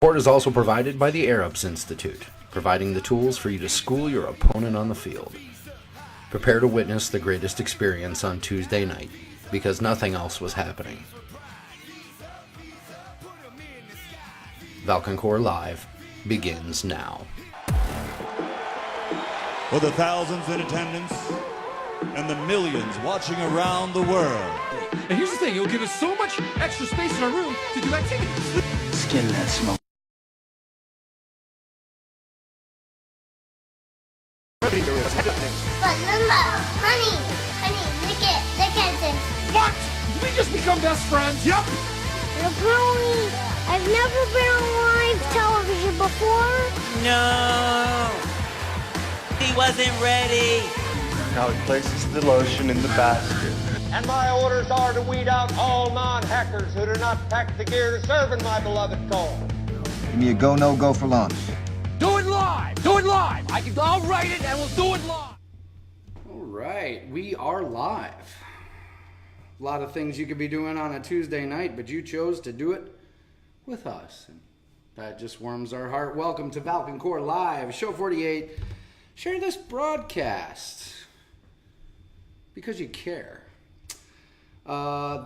Support is also provided by the Arabs Institute, providing the tools for you to school your opponent on the field. Prepare to witness the greatest experience on Tuesday night, because nothing else was happening. Valken Core Live begins now. For the thousands in attendance and the millions watching around the world. And here's the thing, it'll give us so much extra space in our room to do activities. Skin that smoke. But Mama, honey, look at this. What? Did we just become best friends? Yep. Brony, I've never been on live television before. No. He wasn't ready. Now he places the lotion in the basket. And my orders are to weed out all non-hackers who do not pack the gear to serve in my beloved cause. Give me a go, no go for launch. Do it live. Do it live. I'll write it and we'll do it live. All right, we are live. A lot of things you could be doing on a Tuesday night, but you chose to do it with us. And that just warms our heart. Welcome to Valken Core Live, Show 48. Share this broadcast because you care.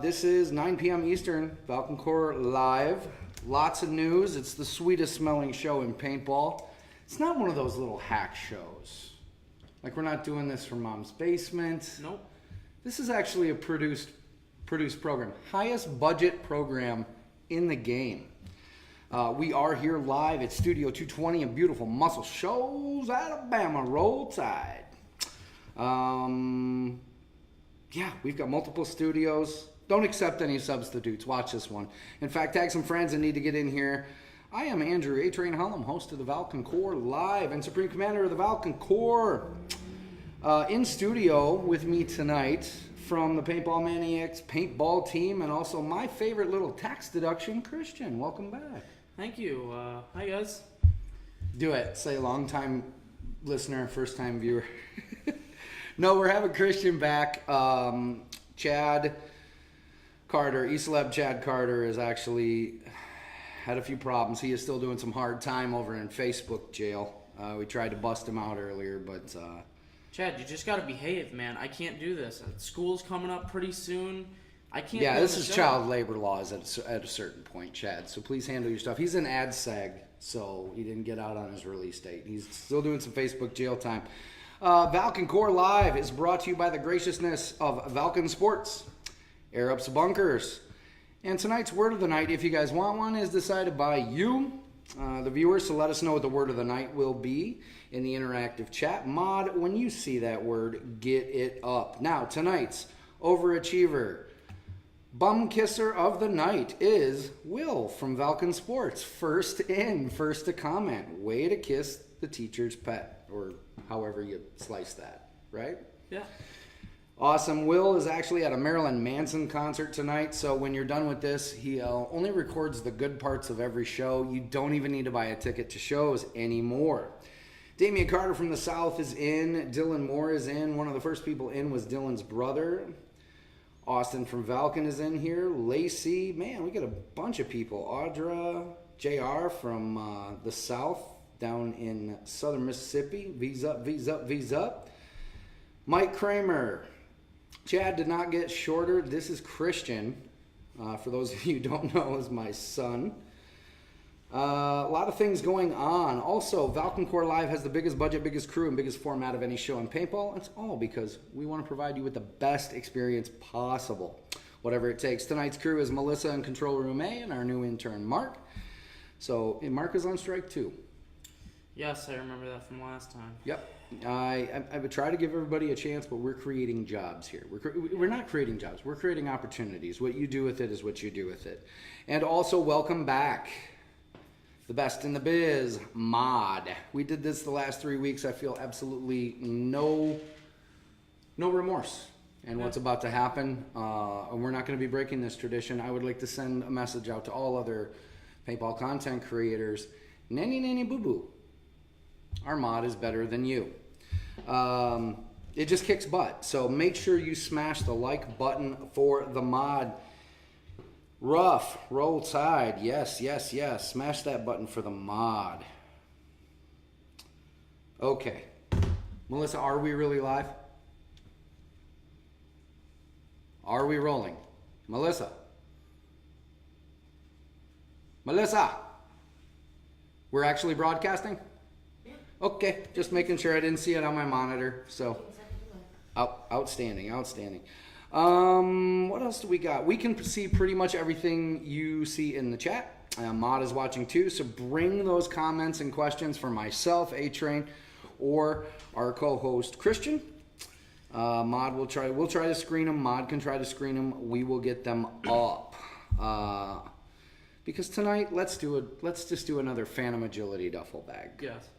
This is 9 p.m. Eastern, Valken Core Live. Lots of news. It's the sweetest smelling show in paintball. It's not one of those little hack shows. Like, we're not doing this from Mom's Basement. Nope. This is actually a produced program. Highest budget program in the game. We are here live at Studio 220 in beautiful Muscle Shoals, Alabama. Roll Tide. Yeah, we've got multiple studios. Don't accept any substitutes. Watch this one. In fact, tag some friends that need to get in here. I am Andrew A-Train Hullum, host of the Valken Core Live and Supreme Commander of the Valken Core. In studio with me tonight from the Paintball Maniacs paintball team and also my favorite little tax deduction, Christian. Welcome back. Thank you. Hi, guys. Do it. Say long-time listener, first-time viewer. No, we're having Christian back. Chad Carter, E-Celeb Chad Carter, has actually had a few problems. He is still doing some hard time over in Facebook jail. We tried to bust him out earlier, but... Chad, you just got to behave, man. I can't do this. School's coming up pretty soon. I can't. Yeah, this is child labor laws at a certain point, Chad. So please handle your stuff. He's in ADSEG, so he didn't get out on his release date. He's still doing some Facebook jail time. Valken Core Live is brought to you by the graciousness of Valken Sports, Air Ups Bunkers. And tonight's word of the night, if you guys want one, is decided by you, the viewers. So let us know what the word of the night will be in the interactive chat. Mod, when you see that word, get it up. Now, tonight's overachiever, bum kisser of the night is Will from Valken Sports. First in, first to comment. Way to kiss the teacher's pet, or however you slice that, right? Yeah. Awesome. Will is actually at a Marilyn Manson concert tonight, so when you're done with this, he only records the good parts of every show. You don't even need to buy a ticket to shows anymore. Damian Carter from the South is in. Dylan Moore is in. One of the first people in was Dylan's brother. Austin from Valken is in here. Lacey, man, we got a bunch of people. Audra, JR from the South down in southern Mississippi. V's up, V's up, V's up. Mike Kramer. Chad did not get shorter. This is Christian. For those of you who don't know, is my son. A lot of things going on. Also, Valken Core Live has the biggest budget, biggest crew, and biggest format of any show in paintball. It's all because we want to provide you with the best experience possible, whatever it takes. Tonight's crew is Melissa in Control Room A and our new intern, Mark. So, Mark is on strike too. Yes, I remember that from last time. Yep. I would try to give everybody a chance, but we're creating jobs here. We're not creating jobs. We're creating opportunities. What you do with it is what you do with it. And also, welcome back. The best in the biz, Mod. We did this the last 3 weeks. I feel absolutely no remorse in what's about to happen. And we're not going to be breaking this tradition. I would like to send a message out to all other paintball content creators. Nanny boo boo. Our mod is better than you. It just kicks butt. So make sure you smash the like button for the mod. Rough, roll tide. Yes, yes, yes. Smash that button for the mod. Okay. Melissa, are we really live? Are we rolling? Melissa? Melissa? We're actually broadcasting? Yeah. Okay, just making sure. I didn't see it on my monitor. So, outstanding, outstanding. What else do we got? We can see pretty much everything you see in the chat. Mod is watching too, so bring those comments and questions for myself, A-Train, or our co-host Christian. Mod will try. We'll try to screen them. Mod can try to screen them. We will get them up. Because tonight, let's just do another Phantom Agility duffel bag. Yes.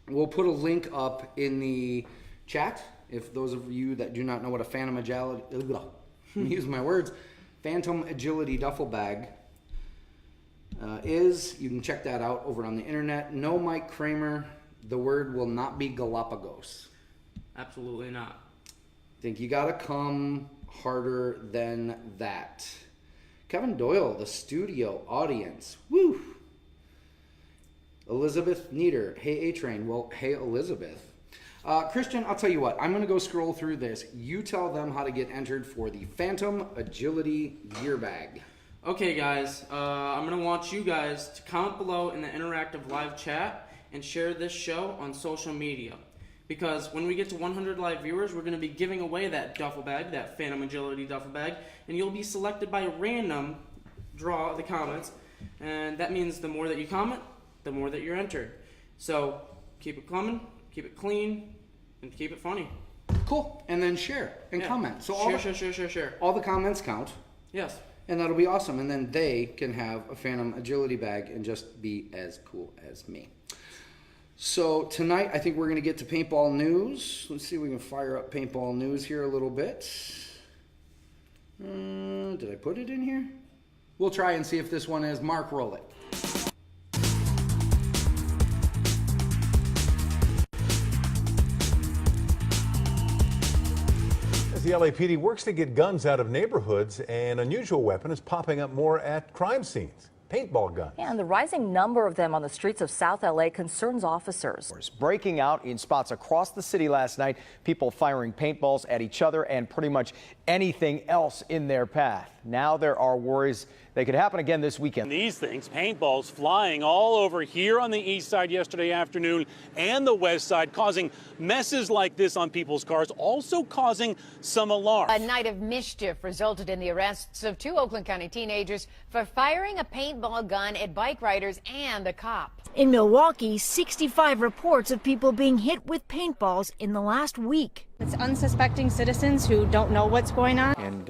We'll put a link up in the chat. If those of you that do not know what a Phantom Agility, use my words, Phantom Agility duffel bag is, you can check that out over on the internet. No, Mike Kramer, the word will not be Galapagos. Absolutely not. I think you gotta come harder than that. Kevin Doyle, the studio audience. Woo! Elizabeth Nieder. Hey, A-Train. Well, hey, Elizabeth. Christian, I'll tell you what. I'm going to go scroll through this. You tell them how to get entered for the Phantom Agility gear bag. Okay, guys. I'm going to want you guys to comment below in the interactive live chat and share this show on social media. Because when we get to 100 live viewers, we're going to be giving away that duffel bag, that Phantom Agility duffel bag, and you'll be selected by a random draw of the comments. And that means the more that you comment, the more that you're entered. So keep it coming, keep it clean, and keep it funny. Cool. And then share and comment. So share. All the comments count. Yes. And that'll be awesome. And then they can have a Phantom Agility bag and just be as cool as me. So tonight, I think we're going to get to paintball news. Let's see if we can fire up paintball news here a little bit. Did I put it in here? We'll try and see if this one is. Mark, roll it. As the LAPD works to get guns out of neighborhoods, an unusual weapon is popping up more at crime scenes. Paintball guns. Yeah, and the rising number of them on the streets of South LA concerns officers. Breaking out in spots across the city last night, people firing paintballs at each other and pretty much anything else in their path. Now there are worries they could happen again this weekend. These things, paintballs flying all over here on the east side yesterday afternoon and the west side, causing messes like this on people's cars, also causing some alarm. A night of mischief resulted in the arrests of 2 Oakland County teenagers for firing a paintball gun at bike riders and a cop. In Milwaukee, 65 reports of people being hit with paintballs in the last week. It's unsuspecting citizens who don't know what's going on. And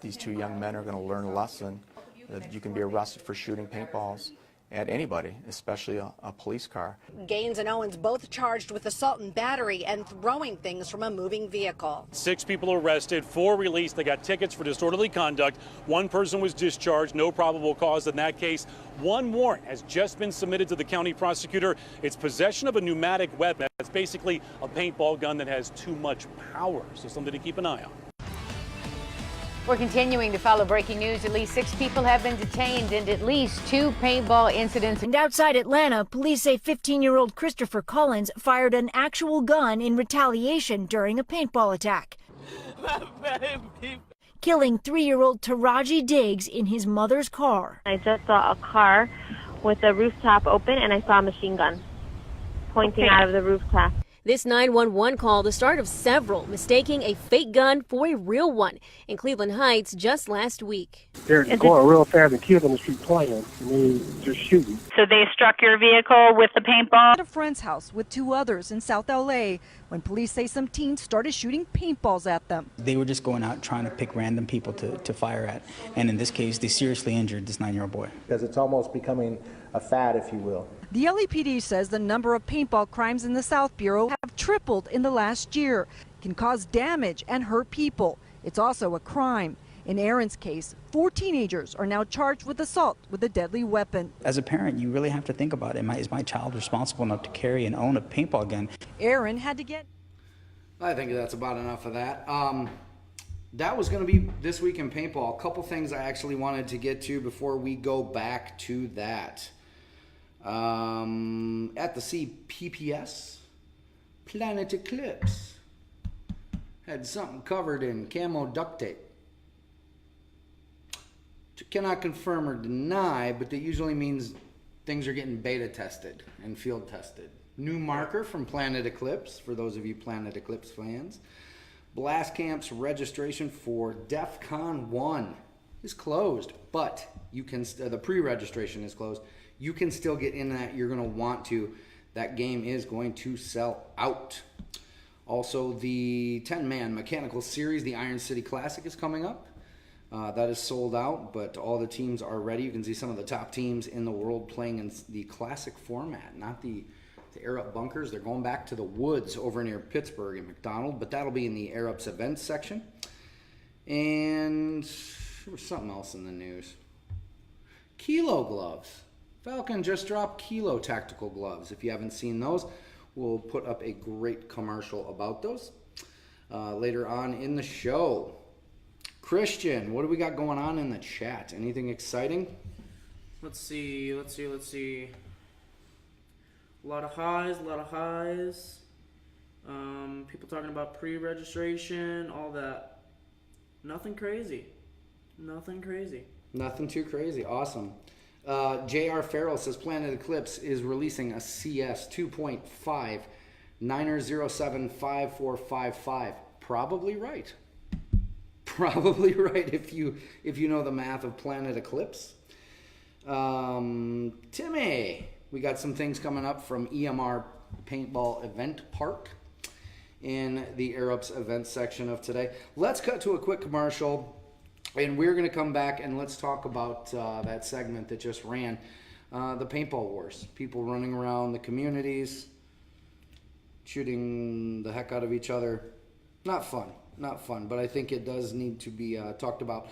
these 2 young men are going to learn a lesson that you can be arrested for shooting paintballs at anybody, especially a police car. Gaines and Owens both charged with assault and battery and throwing things from a moving vehicle. 6 people arrested, 4 released. They got tickets for disorderly conduct. 1 person was discharged, no probable cause in that case. 1 warrant has just been submitted to the county prosecutor. It's possession of a pneumatic weapon. That's basically a paintball gun that has too much power, so something to keep an eye on. We're continuing to follow breaking news. At least 6 people have been detained and at least 2 paintball incidents. And outside Atlanta, police say 15-year-old Christopher Collins fired an actual gun in retaliation during a paintball attack, killing 3-year-old Taraji Diggs in his mother's car. I just saw a car with the rooftop open and I saw a machine gun pointing out of the rooftop. This 911 call, the start of several mistaking a fake gun for a real one in Cleveland Heights just last week. They're going real fast and kids on the street playing, and they just shooting. So they struck your vehicle with the paintball? At a friend's house with 2 others in South LA when police say some teens started shooting paintballs at them. They were just going out trying to pick random people to fire at. And in this case, they seriously injured this 9-year-old boy. Because it's almost becoming a fad, if you will. The LAPD says the number of paintball crimes in the South Bureau have tripled in the last year. It can cause damage and hurt people. It's also a crime. In Aaron's case, 4 teenagers are now charged with assault with a deadly weapon. As a parent, you really have to think about it. Is my child responsible enough to carry and own a paintball gun? Aaron had to get... I think that's about enough of that. that was going to be this week in paintball. A couple things I actually wanted to get to before we go back to that. At the CPPS, Planet Eclipse had something covered in camo duct tape. Cannot confirm or deny, but that usually means things are getting beta tested and field tested. New marker from Planet Eclipse, for those of you Planet Eclipse fans. Blast Camp's registration for DEF CON 1 is closed, but you can the pre-registration is closed. You can still get in that. You're going to want to. That game is going to sell out. Also, the 10-man mechanical series, the Iron City Classic, is coming up. That is sold out, but all the teams are ready. You can see some of the top teams in the world playing in the classic format, not the Air Up bunkers. They're going back to the woods over near Pittsburgh and McDonald, but that'll be in the Air Ups events section. And there was something else in the news. Kilo gloves. Valken just dropped Kilo tactical gloves. If you haven't seen those, we'll put up a great commercial about those later on in the show. Christian, what do we got going on in the chat? Anything exciting? Let's see. A lot of highs. People talking about pre-registration, all that. Nothing crazy. Nothing too crazy. Awesome. J.R. Farrell says Planet Eclipse is releasing a CS 2.5 9075455. Probably right. If you know the math of Planet Eclipse. Timmy, we got some things coming up from EMR Paintball Event Park in the Air Ups event section of today. Let's cut to a quick commercial, and we're going to come back and let's talk about that segment that just ran, the paintball wars. People running around the communities, shooting the heck out of each other. Not fun, but I think it does need to be talked about.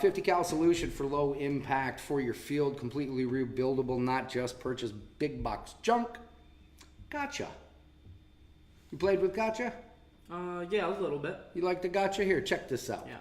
50 cal solution for low impact for your field, completely rebuildable, not just purchase big box junk. Gotcha. You played with Gotcha? Yeah, a little bit. You like the Gotcha? Here, check this out. Yeah.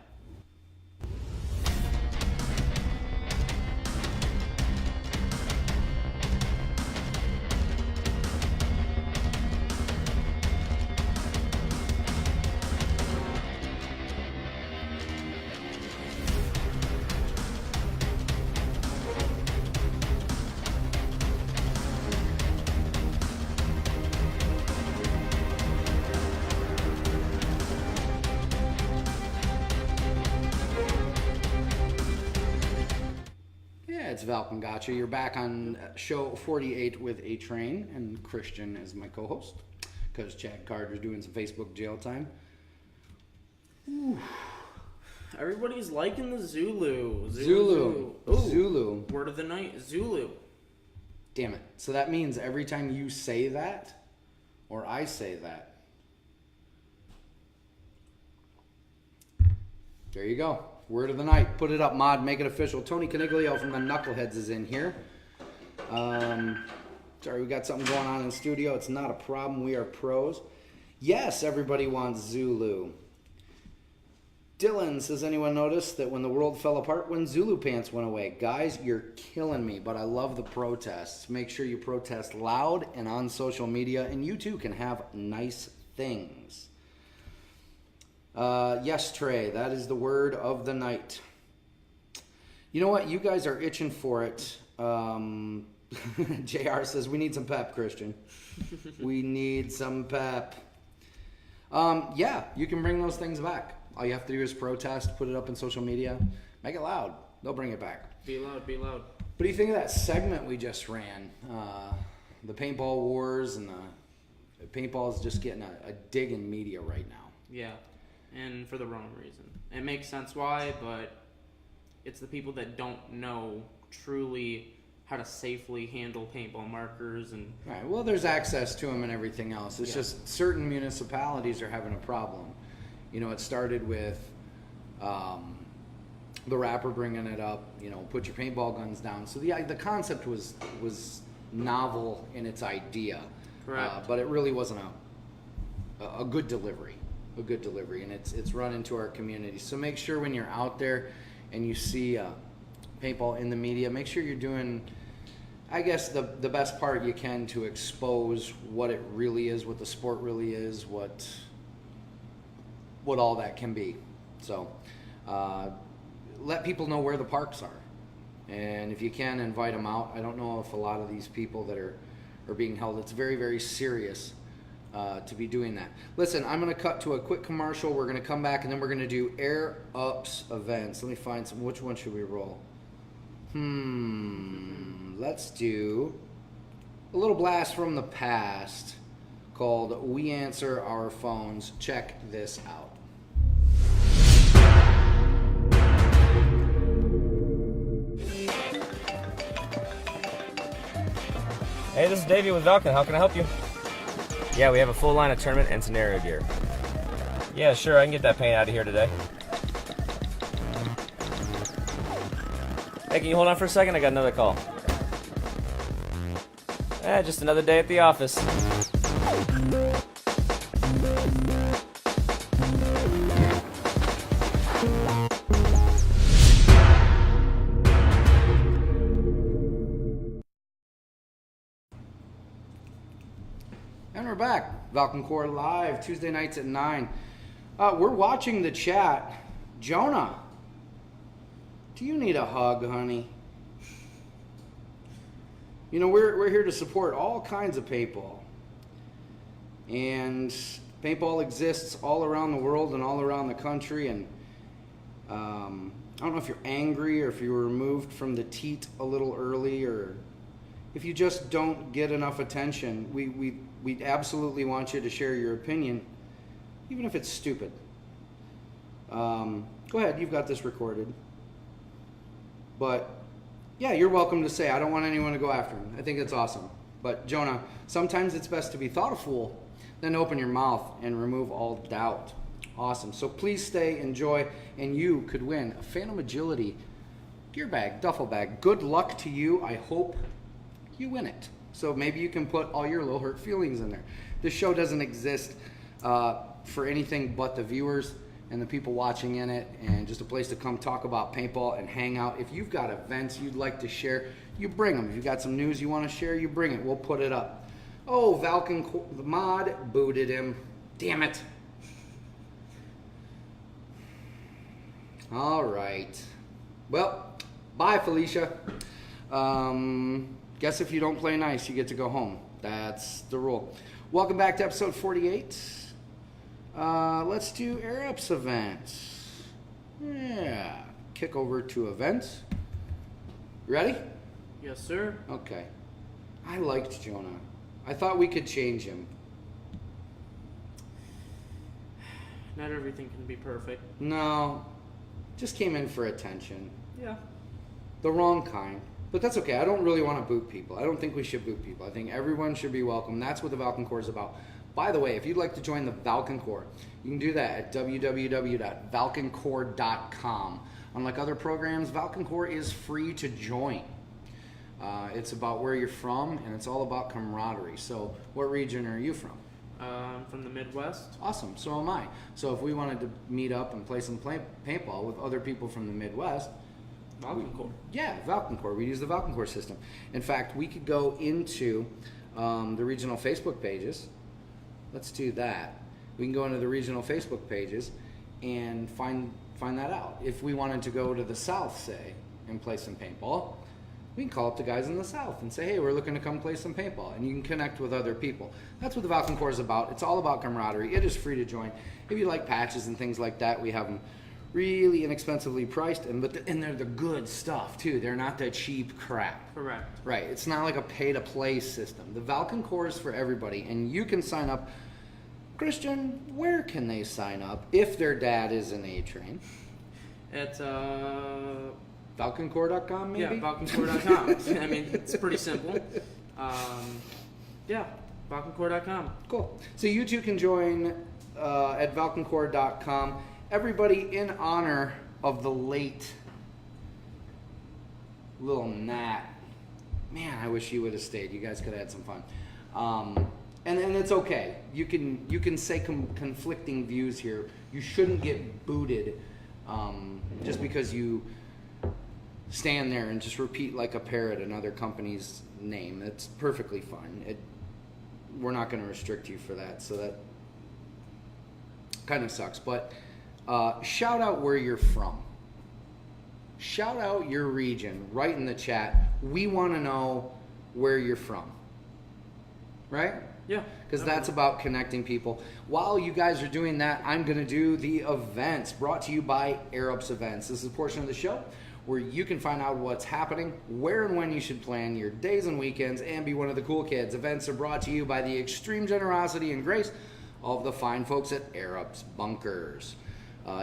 It's Valken Gotcha. You're back on show 48 with A-Train and Christian as my co-host because Chad Carter's doing some Facebook jail time. Ooh. Everybody's liking the Zulu. Zulu. Zulu. Word of the night, Zulu. Damn it. So that means every time you say that, or I say that, there you go. Word of the night. Put it up, mod. Make it official. Tony Caniglio from the Knuckleheads is in here. Sorry, we got something going on in the studio. It's not a problem. We are pros. Yes, everybody wants Zulu. Dylan says, anyone notice that when the world fell apart, when Zulu pants went away? Guys, you're killing me, but I love the protests. Make sure you protest loud and on social media, and you too can have nice things. Yes, Trey, that is the word of the night. You know what? You guys are itching for it. JR says, we need some pep, Christian. We need some pep. Yeah, you can bring those things back. All you have to do is protest, put it up in social media, make it loud. They'll bring it back. Be loud, be loud. What do you think of that segment we just ran? The paintball wars, and the paintball is just getting a dig in media right now. Yeah. And for the wrong reason. It makes sense why, but it's the people that don't know truly how to safely handle paintball markers and... Right, well, there's access to them and everything else. It's just certain municipalities are having a problem. You know, it started with the rapper bringing it up, you know, put your paintball guns down. So the concept was novel in its idea. Correct. But it really wasn't a good delivery. a good delivery, and it's run into our community. So make sure when you're out there and you see paintball in the media, make sure you're doing, I guess, the best part you can to expose what it really is, what the sport really is, what all that can be. So let people know where the parks are, and if you can, invite them out. I don't know if a lot of these people that are being held, it's very, very serious to be doing that. Listen, I'm going to cut to a quick commercial. We're going to come back, and then we're going to do Air Ups events. Let me find some. Which one should we roll? Let's do a little blast from the past called We Answer Our Phones. Check this out. Hey, this is Davey with Valken. How can I help you? Yeah, we have a full line of tournament and scenario gear. Yeah, sure, I can get that paint out of here today. Hey, can you hold on for a second? I got another call. Just another day at the office. And we're back. Valken Core Live, Tuesday nights at 9. We're watching the chat. Jonah, do you need a hug, honey? You know, we're here to support all kinds of paintball. And paintball exists all around the world and all around the country. And I don't know if you're angry or if you were removed from the teat a little early, or if you just don't get enough attention. We absolutely want you to share your opinion, even if it's stupid. Go ahead, you've got this recorded. But yeah, you're welcome to say, I don't want anyone to go after him. I think it's awesome. But Jonah, sometimes it's best to be thoughtful, then open your mouth and remove all doubt. Awesome. So please stay, enjoy, and you could win a Phantom Agility gear bag, duffel bag. Good luck to you. I hope you win it. So maybe you can put all your little hurt feelings in there. This show doesn't exist for anything but the viewers and the people watching in it, and just a place to come talk about paintball and hang out. If you've got events you'd like to share, you bring them. If you've got some news you want to share, you bring it. We'll put it up. Oh, Valken, the mod booted him. Damn it. All right. Well, bye, Felicia. Guess if you don't play nice, you get to go home. That's the rule. Welcome back to episode 48. Let's do Air Ups events. Yeah. Kick over to events. Ready? Yes, sir. Okay. I liked Jonah. I thought we could change him. Not everything can be perfect. No. Just came in for attention. Yeah. The wrong kind. But that's okay. I don't really want to boot people. I don't think we should boot people. I think everyone should be welcome. That's what the Valken Core is about. By the way, if you'd like to join the Valken Core, you can do that at www.valkencore.com. Unlike other programs, Valken Core is free to join. It's about where you're from, and it's all about camaraderie. So what region are you from? I'm from the Midwest. Awesome. So am I. So if we wanted to meet up and play some paintball with other people from the Midwest, Valken Core. Yeah, Valken Core. We use the Valken Core system. In fact, we could go into the regional Facebook pages. Let's do that. We can go into the regional Facebook pages and find that out. If we wanted to go to the South, say, and play some paintball, we can call up the guys in the South and say, hey, we're looking to come play some paintball. And you can connect with other people. That's what the Valken Core is about. It's all about camaraderie. It is free to join. If you like patches and things like that, we have them really inexpensively priced, and they're the good stuff too. They're not the cheap crap. Correct. Right. It's not like a pay-to-play system. The Valken Core is for everybody, and you can sign up. Christian, where can they sign up if their dad is an A-Train? At ValkenCore.com, maybe? Yeah, ValkenCore.com. I mean, it's pretty simple. Yeah, ValkenCore.com. Cool. So you two can join at ValkenCore.com. Everybody in honor of the late little Nat. Man, I wish you would have stayed. You guys could have had some fun. And it's okay. You can say conflicting views here. You shouldn't get booted just because you stand there and just repeat like a parrot another company's name. It's perfectly fine. We're not going to restrict you for that, so that kind of sucks. But shout out where you're from. Shout out your region right in the chat. We want to know where you're from. Right? Yeah. Because that's about connecting people. While you guys are doing that, I'm going to do the events brought to you by Air Events. This is a portion of the show where you can find out what's happening, where and when you should plan your days and weekends, and be one of the cool kids. Events are brought to you by the extreme generosity and grace of the fine folks at Air Bunkers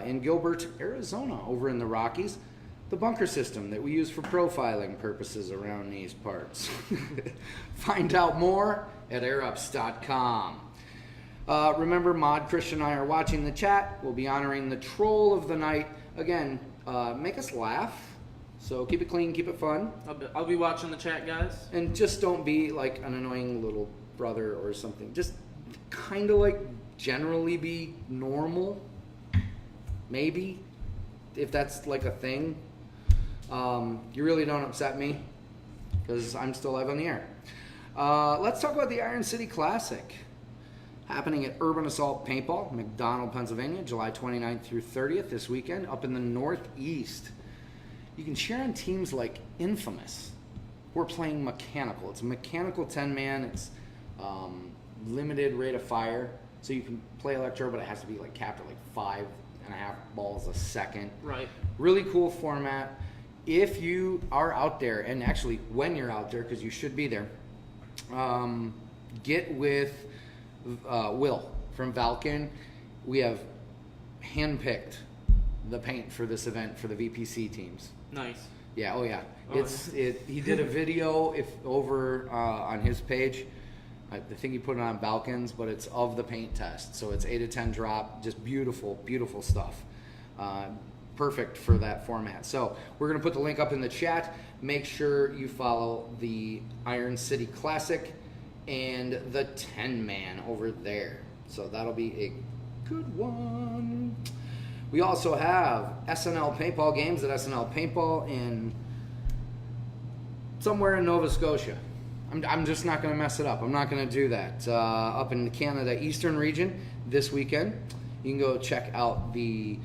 in Gilbert, Arizona, over in the Rockies. The bunker system that we use for profiling purposes around these parts. Find out more at airups.com. Remember, Mod, Christian, and I are watching the chat. We'll be honoring the troll of the night. Again, make us laugh. So keep it clean, keep it fun. I'll be watching the chat, guys. And just don't be like an annoying little brother or something. Just kind of like generally be normal. Maybe. If that's like a thing. You really don't upset me because I'm still live on the air. Let's talk about the Iron City Classic happening at Urban Assault Paintball, McDonald, Pennsylvania, July 29th through 30th this weekend up in the Northeast. You can cheer on teams like Infamous. We're playing mechanical. It's a mechanical 10-man. It's limited rate of fire, so you can play electro, but it has to be like capped at like 5.5 balls a second. Right. Really cool format. If you are out there, and actually when you're out there, because you should be there, get with Will from Valken. We have handpicked the paint for this event for the VPC teams. Nice. Yeah. Oh yeah. Oh, He did a video over on his page. I think he put it on Valken's, but it's of the paint test. So it's 8 to 10 drop. Just beautiful, beautiful stuff. Perfect for that format. So we're going to put the link up in the chat. Make sure you follow the Iron City Classic and the 10-man over there. So that'll be a good one. We also have SNL Paintball games at SNL Paintball in somewhere in Nova Scotia. I'm just not going to mess it up. I'm not going to do that. Up in the Canada Eastern region this weekend. You can go check out the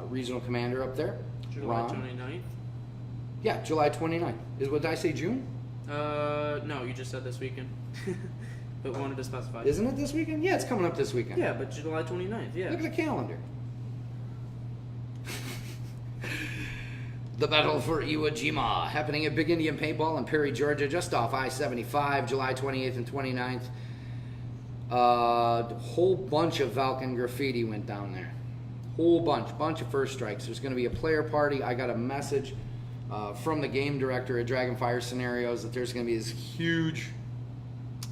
regional commander up there. July 29th? Yeah, July 29th. Did I say June? No, you just said this weekend. But we wanted to specify. Isn't it this weekend? Yeah, it's coming up this weekend. Yeah, but July 29th, yeah. Look at the calendar. The Battle for Iwo Jima, happening at Big Indian Paintball in Perry, Georgia, just off I-75, July 28th and 29th. A whole bunch of Valken graffiti went down there. Whole bunch of first strikes. There's going to be a player party. I got a message from the game director at Dragonfire Scenarios that there's going to be this huge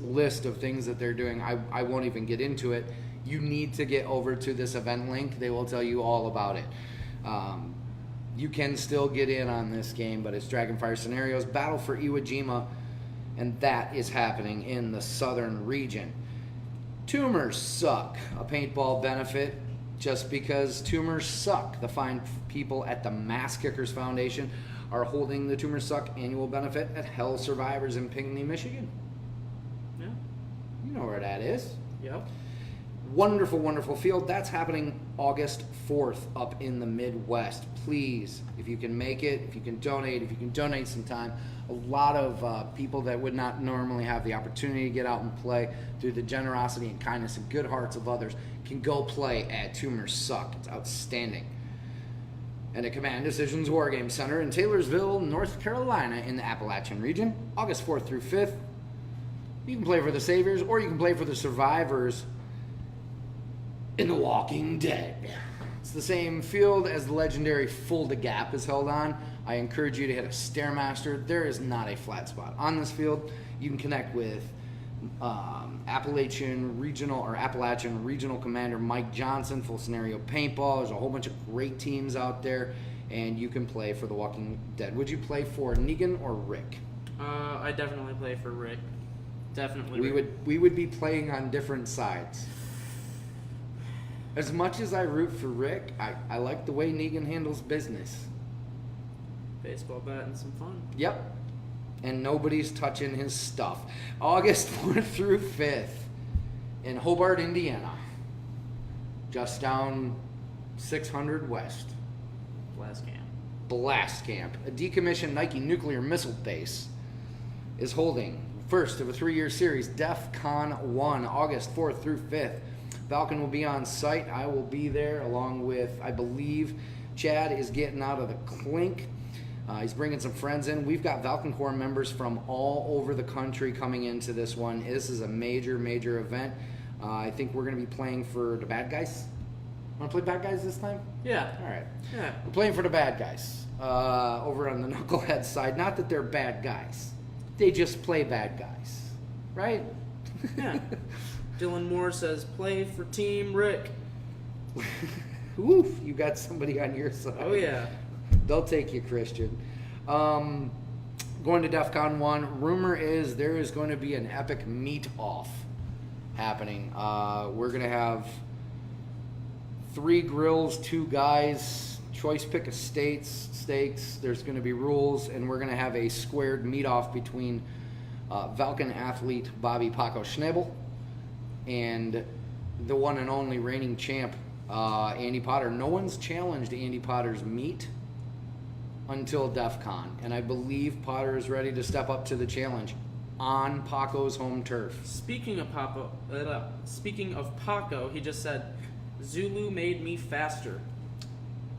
list of things that they're doing. I won't even get into it. You need to get over to this event link. They will tell you all about it. You can still get in on this game, but it's Dragonfire Scenarios, Battle for Iwo Jima, and that is happening in the southern region. Tumors suck, a paintball benefit, just because tumors suck. The fine people at the Mass Kickers Foundation are holding the Tumors Suck annual benefit at Hell Survivors in Pinckney, Michigan. Yeah. You know where that is. Yep. Wonderful, wonderful field. That's happening August 4th up in the Midwest. Please, if you can make it, if you can donate some time. A lot of people that would not normally have the opportunity to get out and play through the generosity and kindness and good hearts of others can go play at Tumors Suck. It's outstanding. And at Command Decisions War Game Center in Taylorsville, North Carolina in the Appalachian region, August 4th through 5th. You can play for the Saviors or you can play for the Survivors in The Walking Dead. It's the same field as the legendary Fulda Gap is held on. I encourage you to hit a Stairmaster. There is not a flat spot on this field. You can connect with Appalachian Regional Commander Mike Johnson, Full Scenario Paintball. There's a whole bunch of great teams out there, and you can play for The Walking Dead. Would you play for Negan or Rick? I definitely play for Rick. Definitely. We would be playing on different sides. As much as I root for Rick, I like the way Negan handles business. Baseball bat and some fun. Yep. And nobody's touching his stuff. August 4th through 5th in Hobart, Indiana. Just down 600 West. Blast Camp. A decommissioned Nike nuclear missile base is holding first of a 3-year series, DEF CON 1, August 4th through 5th. Valken will be on site. I will be there along with, I believe, Chad is getting out of the clink. He's bringing some friends in. We've got Valken Corps members from all over the country coming into this one. This is a major, major event. I think we're going to be playing for the bad guys. Want to play bad guys this time? Yeah. All right. Yeah. We're playing for the bad guys over on the Knucklehead side. Not that they're bad guys. They just play bad guys. Right? Yeah. Dylan Moore says, play for Team Rick. Oof, you got somebody on your side. Oh, yeah. They'll take you, Christian. Going to DEF CON 1. Rumor is there is going to be an epic meet-off happening. We're going to have 3 grills, 2 guys, choice pick of steaks. There's going to be rules, and we're going to have a squared meet-off between Valken athlete Bobby Paco Schnabel and the one and only reigning champ, Andy Potter. No one's challenged Andy Potter's meet until DEF CON, and I believe Potter is ready to step up to the challenge on Paco's home turf. Speaking of Paco, he just said, Zulu made me faster.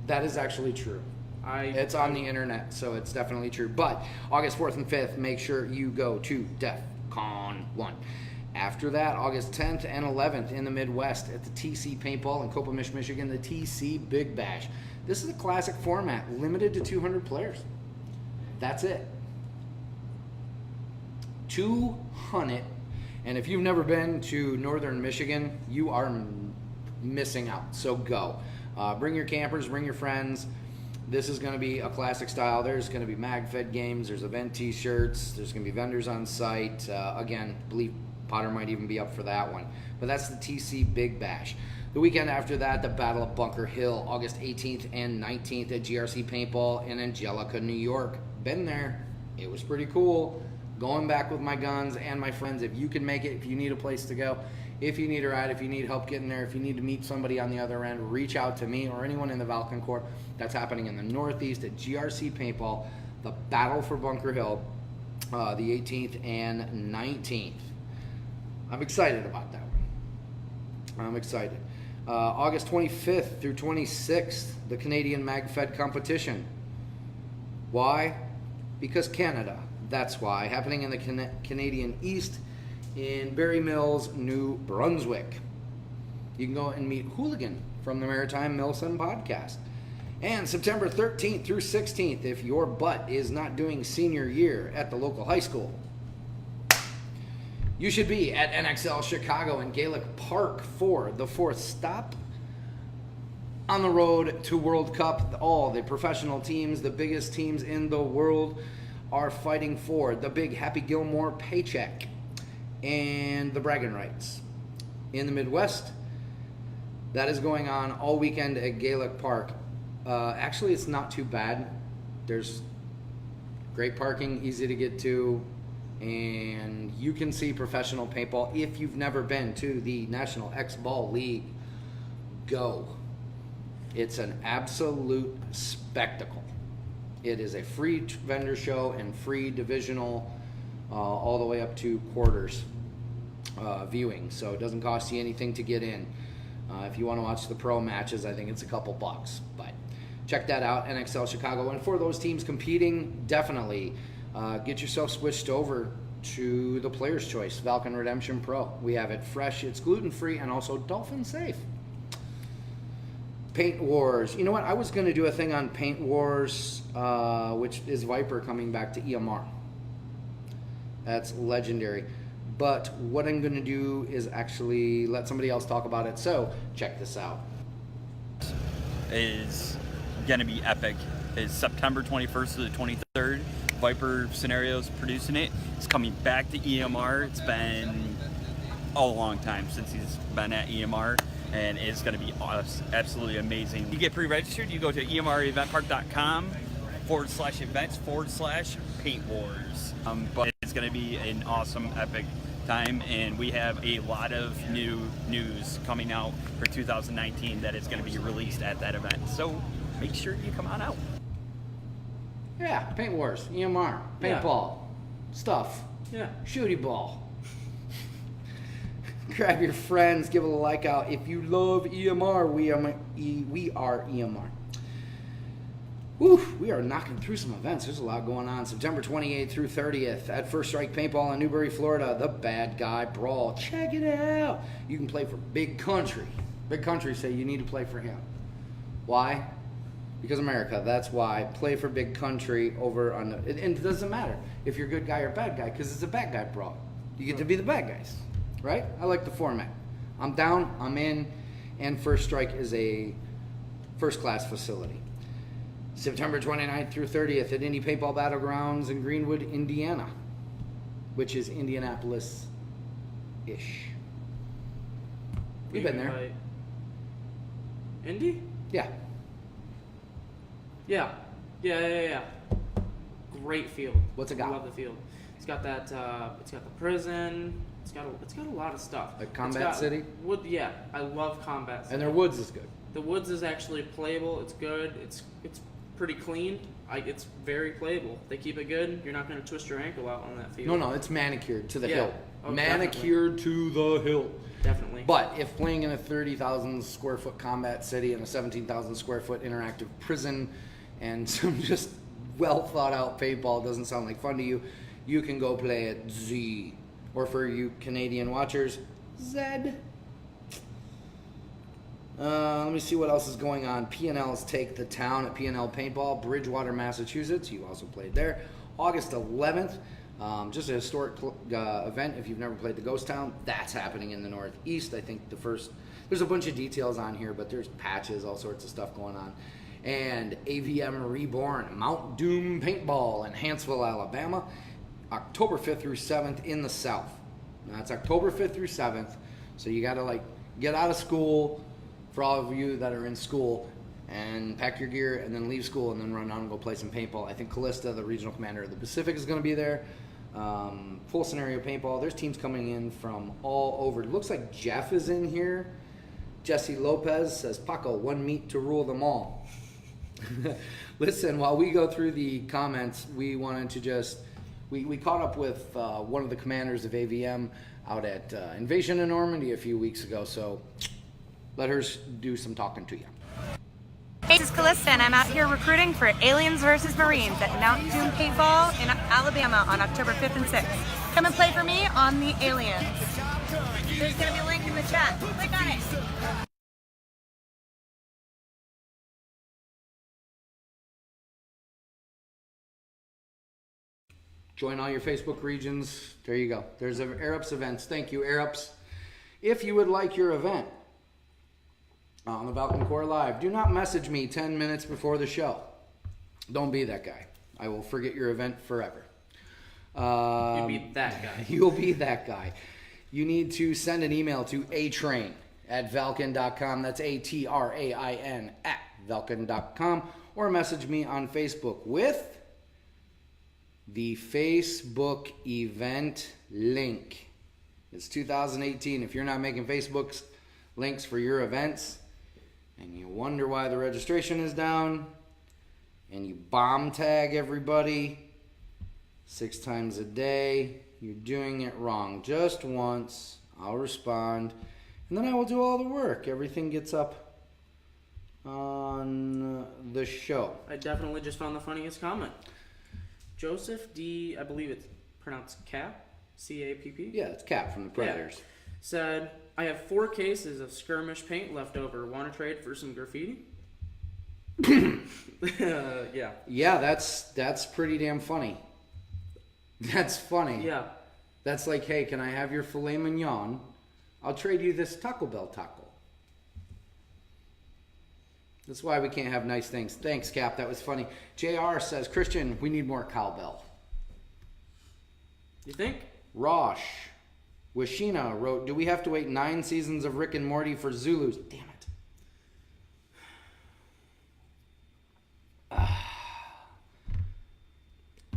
That is actually true. It's on the internet, so it's definitely true. But August 4th and 5th, make sure you go to DEF CON 1. After that, August 10th and 11th in the Midwest at the TC Paintball in Copomish, Michigan, the TC Big Bash. This is a classic format, limited to 200 players. That's it. 200. And if you've never been to northern Michigan, you are missing out. So go. Bring your campers, bring your friends. This is going to be a classic style. There's going to be mag-fed games. There's event t-shirts. There's going to be vendors on site. Again, believe Potter might even be up for that one. But that's the TC Big Bash. The weekend after that, the Battle of Bunker Hill, August 18th and 19th at GRC Paintball in Angelica, New York. Been there. It was pretty cool. Going back with my guns and my friends. If you can make it, if you need a place to go, if you need a ride, if you need help getting there, if you need to meet somebody on the other end, reach out to me or anyone in the Valken Corps. That's happening in the Northeast at GRC Paintball, the Battle for Bunker Hill, the 18th and 19th. I'm excited about that one. I'm excited. August 25th through 26th, the Canadian Mag-Fed competition. Why? Because Canada. That's why. Happening in the Canadian East in Barry Mills, New Brunswick. You can go and meet Hooligan from the Maritime Millicent podcast. And September 13th through 16th, if your butt is not doing senior year at the local high school, you should be at NXL Chicago in Gaelic Park for the 4th stop on the road to World Cup. All the professional teams, the biggest teams in the world, are fighting for the big Happy Gilmore paycheck and the bragging rights. In the Midwest, that is going on all weekend at Gaelic Park. Actually, it's not too bad. There's great parking, easy to get to, and you can see professional paintball. If you've never been to the National X-Ball League, go. It's an absolute spectacle. It is a free vendor show and free divisional all the way up to quarters viewing, so it doesn't cost you anything to get in. If you want to watch the pro matches, I think it's a couple bucks, but check that out, NXL Chicago. And for those teams competing, definitely get yourself switched over to the Player's Choice Valken Redemption Pro. We have it fresh, it's gluten-free, and also dolphin safe. Paint Wars. You know what? I was going to do a thing on Paint Wars, which is Viper coming back to EMR. That's legendary. But what I'm going to do is actually let somebody else talk about it. So check this out. Is going to be epic. It's September 21st to the 23rd Viper Scenarios producing it. It's coming back to EMR. It's been a long time since he's been at EMR, and it's going to be absolutely amazing. You get pre-registered, you go to emreventpark.com/events/Paint Wars. But it's going to be an awesome, epic time, and we have a lot of new news coming out for 2019 that is going to be released at that event. So make sure you come on out. Yeah, Paint Wars, EMR, paintball, stuff. Yeah. Shooty ball. Grab your friends, give it a like out. If you love EMR, we are EMR. Whew, we are knocking through some events. There's a lot going on. September 28th through 30th at First Strike Paintball in Newberry, Florida. The Bad Guy Brawl. Check it out. You can play for Big Country. Big Country say you need to play for him. Why? Because America. That's why. Play for Big Country over on the... And it doesn't matter if you're a good guy or bad guy, because it's a bad guy brawl. You get to be the bad guys. Right? I like the format. I'm down. I'm in. And First Strike is a first-class facility. September 29th through 30th at Indy Paintball Battlegrounds in Greenwood, Indiana, which is Indianapolis-ish. You've been there. Indy? Yeah. Yeah. Great field. What's it got? I love the field. It's got that. It's got the prison. It's got a lot of stuff. Like Combat City? Wood. Yeah, I love Combat City. And their woods is good. The woods is actually playable. It's good. It's pretty clean. It's very playable. They keep it good. You're not going to twist your ankle out on that field. No, it's manicured to the hill. Oh, manicured to the hill. Definitely. But if playing in a 30,000 square foot Combat City and a 17,000 square foot interactive prison and some just well thought out paintball doesn't sound like fun to you, you can go play at Z. Or for you Canadian watchers, Z. Let me see what else is going on. P&L's Take the Town at P&L Paintball, Bridgewater, Massachusetts. You also played there. August 11th, just a historic event if you've never played the Ghost Town. That's happening in the Northeast. I think there's a bunch of details on here, but there's patches, all sorts of stuff going on. And AVM Reborn, Mount Doom Paintball in Hanceville, Alabama, October 5th through 7th in the South. Now, that's October 5th through 7th, so you got to get out of school, for all of you that are in school, and pack your gear and then leave school and then run out and go play some paintball. I think Callista, the regional commander of the Pacific, is going to be there. Full scenario paintball. There's teams coming in from all over. It looks like Jeff is in here. Jesse Lopez says, Paco, one meat to rule them all. Listen, while we go through the comments, we wanted to just... We caught up with one of the commanders of AVM out at Invasion in Normandy a few weeks ago, so... let her do some talking to you. Hey, this is Callista, and I'm out here recruiting for Aliens vs. Marines at Mount Doom Paintball in Alabama on October 5th and 6th. Come and play for me on the Aliens. There's going to be a link in the chat. Click on it. Join all your Facebook regions. There you go. There's AirUps events. Thank you, AirUps. If you would like your event on the Valken Core Live, do not message me 10 minutes before the show. Don't be that guy. I will forget your event forever. You'll be that guy. You'll be that guy. You need to send an email to atrain@valken.com. That's ATRAIN @valken.com. Or message me on Facebook with the Facebook event link. It's 2018. If you're not making Facebook's links for your events and you wonder why the registration is down and you bomb tag everybody 6 times a day, you're doing it wrong. Just once, I'll respond, and then I will do all the work. Everything gets up on the show. I definitely just found the funniest comment. Joseph D, I believe it's pronounced Cap, C-A-P-P? Yeah, it's Cap from the Predators. Yeah. Said, I have 4 cases of skirmish paint left over. Want to trade for some graffiti? Yeah. Yeah, that's pretty damn funny. That's funny. Yeah. That's like, hey, can I have your filet mignon? I'll trade you this Taco Bell taco. That's why we can't have nice things. Thanks, Cap. That was funny. JR says, Christian, we need more cowbell. You think? Rosh Wishina wrote, do we have to wait 9 seasons of Rick and Morty for Zulus? Damn it.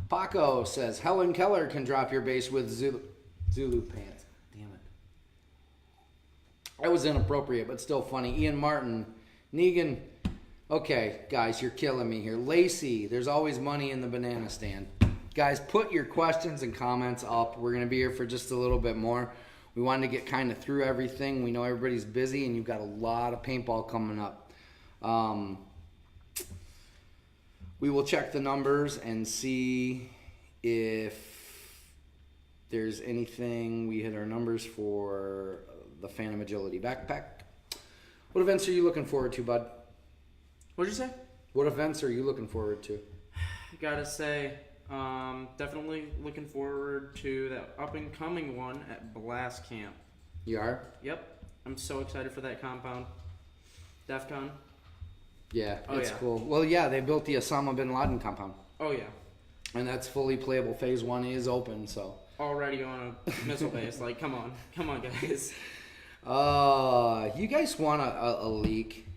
Paco says, Helen Keller can drop your bass with Zulu pants. Damn it. That was inappropriate, but still funny. Ian Martin, Negan. Okay, guys, you're killing me here. Lacey, there's always money in the banana stand. Guys, put your questions and comments up. We're going to be here for just a little bit more. We wanted to get kind of through everything. We know everybody's busy, and you've got a lot of paintball coming up. We will check the numbers and see if there's anything. We hit our numbers for the Phantom Agility backpack. What events are you looking forward to, bud? What'd you say? What events are you looking forward to? Gotta say, definitely looking forward to that up-and-coming one at Blast Camp. You are? Yep. I'm so excited for that compound. DEF CON. Yeah, it's cool. Well, yeah, they built the Osama bin Laden compound. Oh, yeah. And that's fully playable. Phase 1 is open, so. Already on a missile base. Like, come on. Come on, guys. You guys want a leak?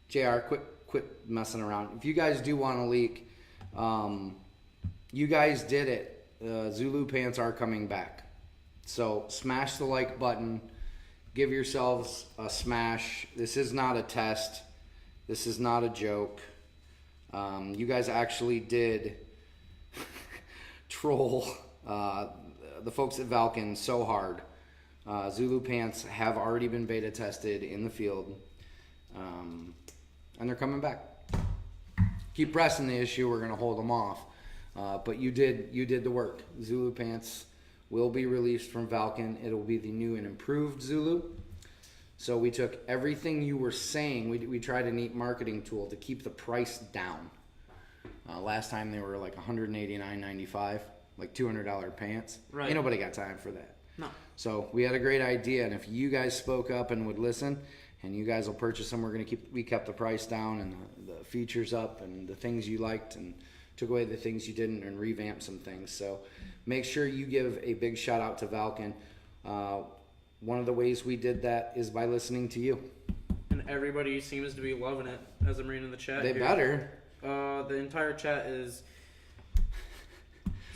JR, quit messing around. If you guys do want a leak, you guys did it. Zulu pants are coming back. So smash the like button. Give yourselves a smash. This is not a test. This is not a joke. You guys actually did troll the folks at Valken so hard. Zulu pants have already been beta tested in the field. And they're coming back. Keep pressing the issue. We're going to hold them off. But you did the work. Zulu pants will be released from Valken. It'll be the new and improved Zulu. So we took everything you were saying. We tried a neat marketing tool to keep the price down. Last time they were like $189.95, like $200 pants. Right. Ain't nobody got time for that. No. So we had a great idea, and if you guys spoke up and would listen, and you guys will purchase them, we kept the price down and the features up and the things you liked, and took away the things you didn't, and revamped some things. So make sure you give a big shout out to Valken. One of the ways we did that is by listening to you. And everybody seems to be loving it, as I'm reading the chat. They here. better. The entire chat is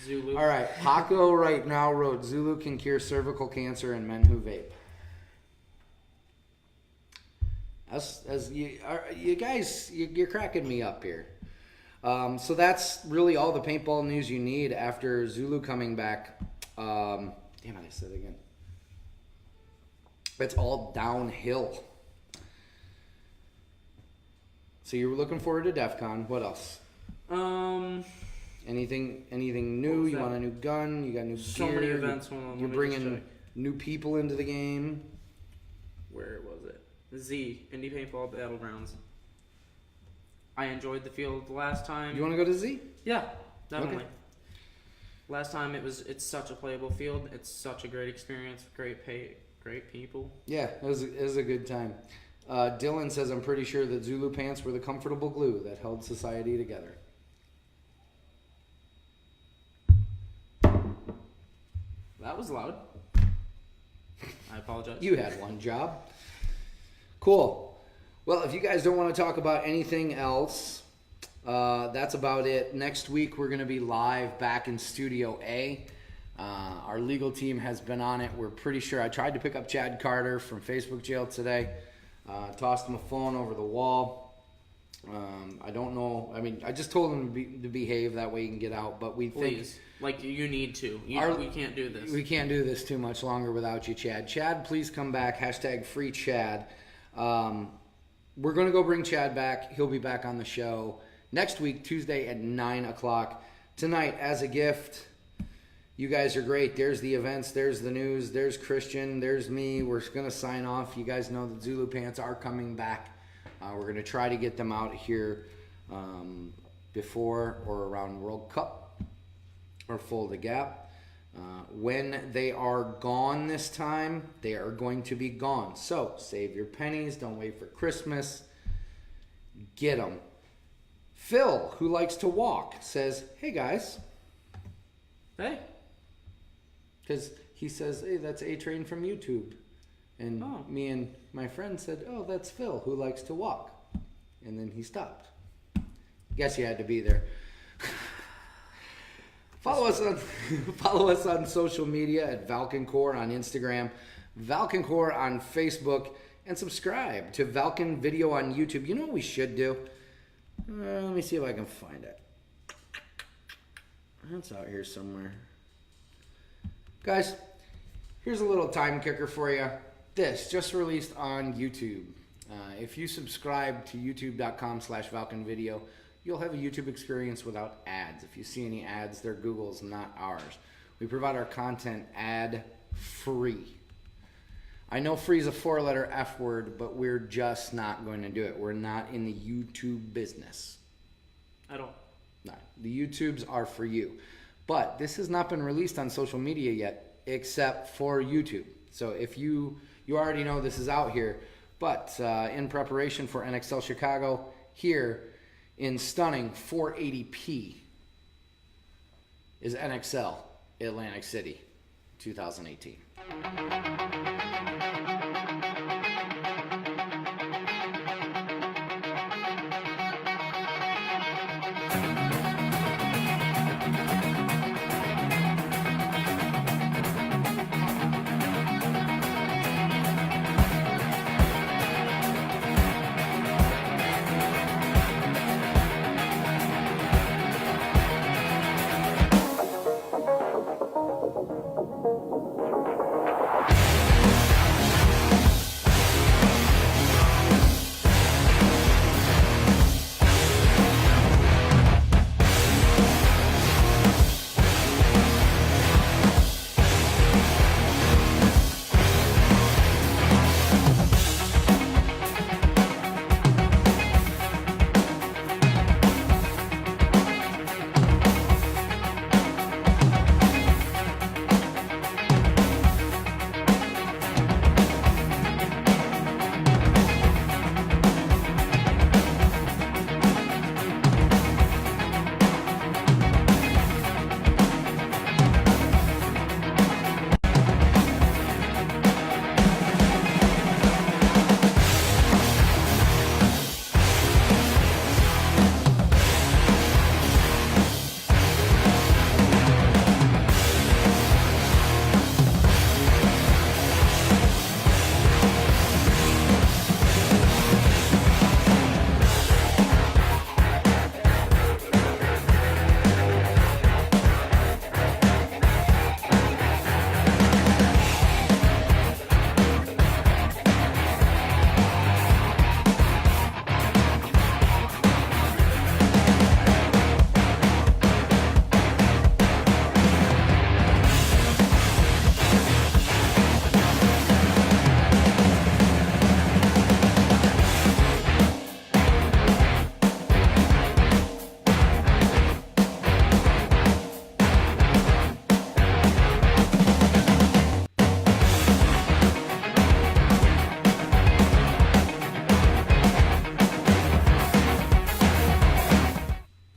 Zulu. All right, Paco right now wrote, Zulu can cure cervical cancer in men who vape. As you guys, you're cracking me up here. So that's really all the paintball news you need after Zulu coming back. Damn it, I said it again. It's all downhill. So you were looking forward to DEF CON. What else? Anything new? You want a new gun? You got new so gear? many events. You're bringing new people into the game. Where was it? Z, Indie Paintball Battlegrounds. I enjoyed the field last time. You want to go to Z? Yeah, definitely. Okay. Last time it's such a playable field. It's such a great experience. Great people. Yeah, it was a good time. Dylan says, I'm pretty sure that Zulu pants were the comfortable glue that held society together. That was loud. I apologize. You had one job. Cool. Well, if you guys don't want to talk about anything else, that's about it. Next week, we're going to be live back in Studio A. Our legal team has been on it. We're pretty sure. I tried to pick up Chad Carter from Facebook jail today. Tossed him a phone over the wall. I don't know. I mean, I just told him to behave. That way he can get out. But we Please. think... Like, you need to. We can't do this. We can't do this too much longer without you, Chad. Chad, please come back. #free Chad. We're going to go bring Chad back. He'll be back on the show next week, Tuesday at 9 o'clock. Tonight, as a gift, you guys are great. There's the events. There's the news. There's Christian. There's me. We're going to sign off. You guys know that Zulu pants are coming back. We're going to try to get them out here before or around World Cup or Full the Gap. When they are gone this time, they are going to be gone. So save your pennies. Don't wait for Christmas. Get them. Phil, who likes to walk, says, hey guys. Hey. Because he says, hey, that's A-Train from YouTube. And me and my friend said, oh, that's Phil, who likes to walk. And then he stopped. Guess you had to be there. Follow us on social media at Valken Core on Instagram, Valken Core on Facebook, and subscribe to Valken Video on YouTube. You know what we should do? Let me see if I can find it. It's out here somewhere. Guys, here's a little time kicker for you. This just released on YouTube. If you subscribe to youtube.com/ValkenVideo, you'll have a YouTube experience without ads. If you see any ads, they're Google's, not ours. We provide our content ad-free. I know free is a 4-letter F word, but we're just not going to do it. We're not in the YouTube business. At all. No, the YouTubes are for you. But this has not been released on social media yet, except for YouTube. So if you already know this is out here, but in preparation for NXL Chicago here in stunning 480p is NXL Atlantic City 2018.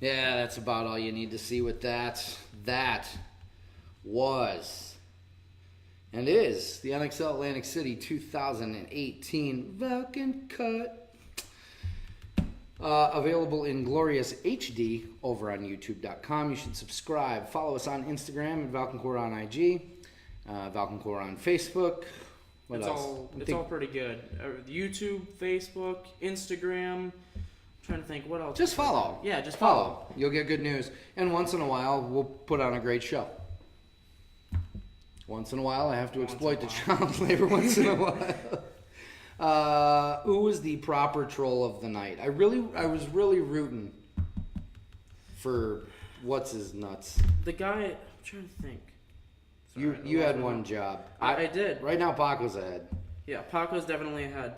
Yeah, that's about all you need to see with that. That was and is the NXL Atlantic City 2018 Valken Cut. Available in glorious HD over on YouTube.com. You should subscribe. Follow us on Instagram at ValkenCore on IG, ValkenCore on Facebook. What else? It's all pretty good. YouTube, Facebook, Instagram. Trying to think what else. Just follow. Yeah, just follow. You'll get good news. And once in a while, we'll put on a great show. Once in a while, I have to exploit the child labor once in a while. Who was the proper troll of the night? I was really rooting for what's his nuts. The guy, I'm trying to think. Sorry, you had one job. I did. Right now, Paco's ahead. Yeah, Paco's definitely ahead.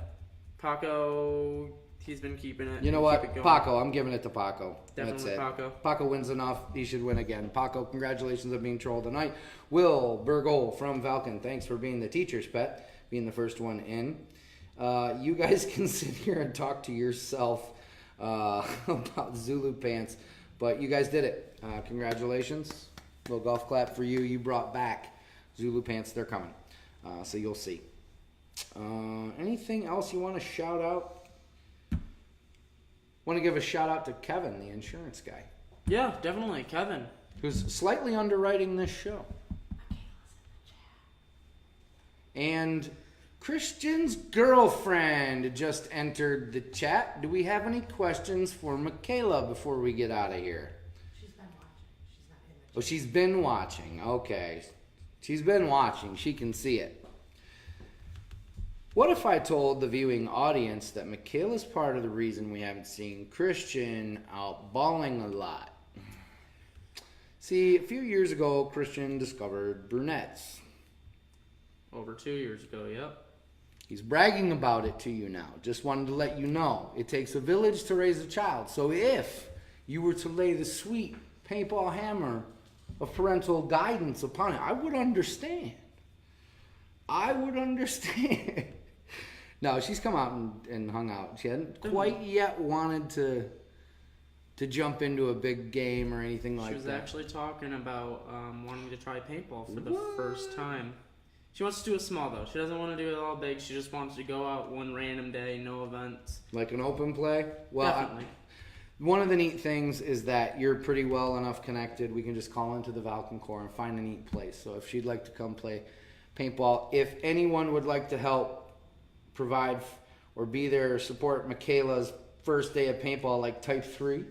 Paco, he's been keeping it. You know what? Paco, I'm giving it to Paco. Definitely That's it. Paco. Paco wins enough. He should win again. Paco, congratulations on being trolled tonight. Will Burgol from Valken, thanks for being the teacher's pet, being the first one in. You guys can sit here and talk to yourself about Zulu pants, but you guys did it. Congratulations. Little golf clap for you. You brought back Zulu pants, they're coming. So you'll see. Anything else you want to shout out? Want to give a shout out to Kevin, the insurance guy. Yeah, definitely, Kevin. Who's slightly underwriting this show. And Christian's girlfriend just entered the chat. Do we have any questions for Michaela before we get out of here? She's been watching. Okay. She's been watching. She can see it. What if I told the viewing audience that Michaela's part of the reason we haven't seen Christian out balling a lot? See, a few years ago, Christian discovered brunettes. Over 2 years ago, yep. He's bragging about it to you now. Just wanted to let you know. It takes a village to raise a child. So if you were to lay the sweet paintball hammer of parental guidance upon it, I would understand. I would understand. No, she's come out and hung out. She hadn't quite yet wanted to jump into a big game or anything like that. She was actually talking about wanting to try paintball for the first time. She wants to do it small, though. She doesn't want to do it all big. She just wants to go out one random day, no events. Like an open play? Well, definitely. One of the neat things is that you're pretty well enough connected. We can just call into the Valken Corps and find a neat place. So if she'd like to come play paintball, if anyone would like to help provide or be there or support Michaela's first day of paintball like Type 3,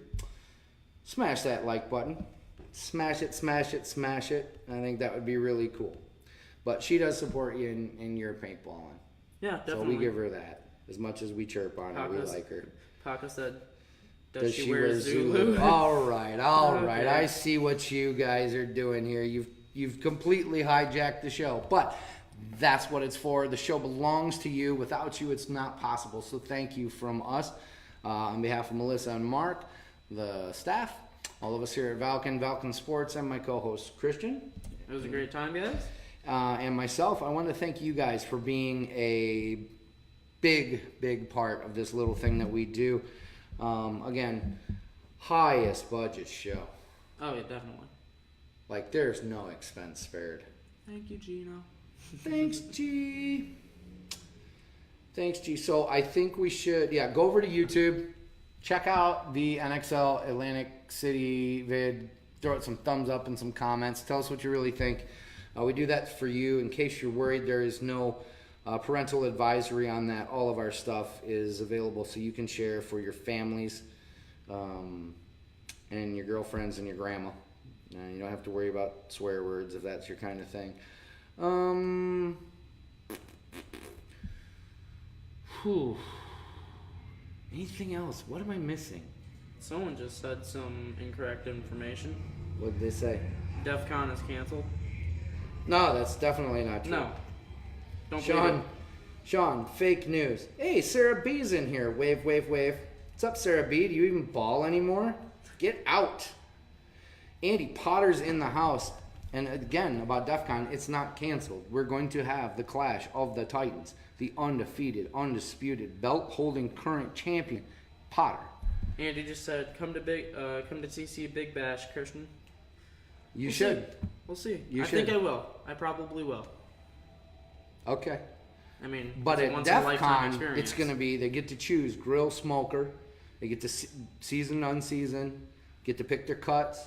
smash that like button. Smash it, smash it, smash it. I think that would be really cool. But she does support you in your paintballing. Yeah, definitely. So we give her that. As much as we chirp on her, we like her. Paka said, does she wear Zulu? All right. Okay. I see what you guys are doing here. You've completely hijacked the show. But that's what it's for. The show belongs to you. Without you, it's not possible. So thank you from us. On behalf of Melissa and Mark, the staff, all of us here at Valken Sports, and my co-host, Christian. It was a great time, guys. And myself, I want to thank you guys for being a big part of this little thing that we do. Again, highest budget show. Oh, yeah, definitely. Like, there's no expense spared. Thank you, Gino. Thanks, G. Thanks, G. So I think we should, go over to YouTube. Check out the NXL Atlantic City vid. Throw it some thumbs up and some comments. Tell us what you really think. We do that for you. In case you're worried, there is no parental advisory on that. All of our stuff is available so you can share for your families and your girlfriends and your grandma. You don't have to worry about swear words if that's your kind of thing. Anything else? What am I missing? Someone just said some incorrect information. What did they say? DEF CON is canceled. No, that's definitely not true. No. Don't believe it. Sean, fake news. Hey, Sarah B's in here. Wave, wave, wave. What's up, Sarah B? Do you even ball anymore? Get out. Andy Potter's in the house. And again, about DEF CON, it's not canceled. We're going to have the clash of the Titans, the undefeated, undisputed, belt-holding current champion, Potter. Andy just said, come to TC Big Bash, Christian. You should. We'll see. You I should. think I will. I probably will. Okay. I mean, but it's a at once-in-a-lifetime DEF CON, experience. it's going to be, they get to choose grill, smoker, they get to season, unseason, get to pick their cuts,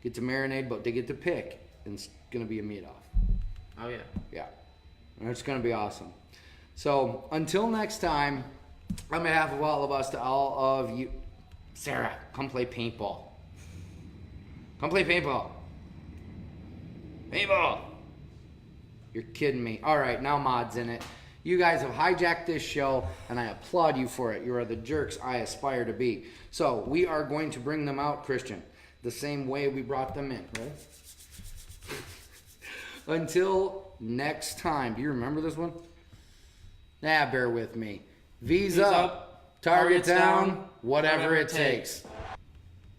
get to marinade, but they get to pick, and it's going to be a meat-off. Oh, yeah. Yeah. And it's going to be awesome. So, until next time, on behalf of all of us, to all of you, Sarah, come play paintball. Come play paintball. Paintball. You're kidding me. All right, now Mod's in it. You guys have hijacked this show, and I applaud you for it. You are the jerks I aspire to be. So we are going to bring them out, Christian, the same way we brought them in, right? Until next time. Do you remember this one? Bear with me. V's up, targets down, whatever it takes.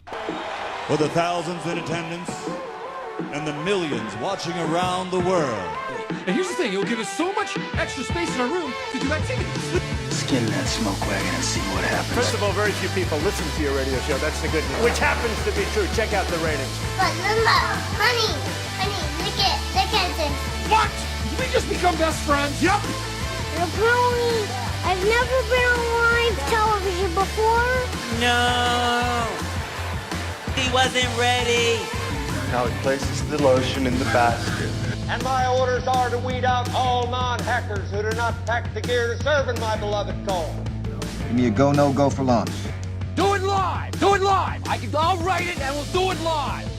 For the thousands in attendance and the millions watching around the world. And here's the thing, it'll give us so much extra space in our room to do activities. Skin that smoke wagon and see what happens. First of all, very few people listen to your radio show. That's the good news. Which happens to be true. Check out the ratings. But remember, honey, lick it, become best friends? Yep. Brony, I've never been on live television before. No. He wasn't ready. Now he places the lotion in the basket. And my orders are to weed out all non-hackers who do not pack the gear to serve in my beloved cause. Give me a go, no go for launch. Do it live. Do it live. I'll write it and we'll do it live.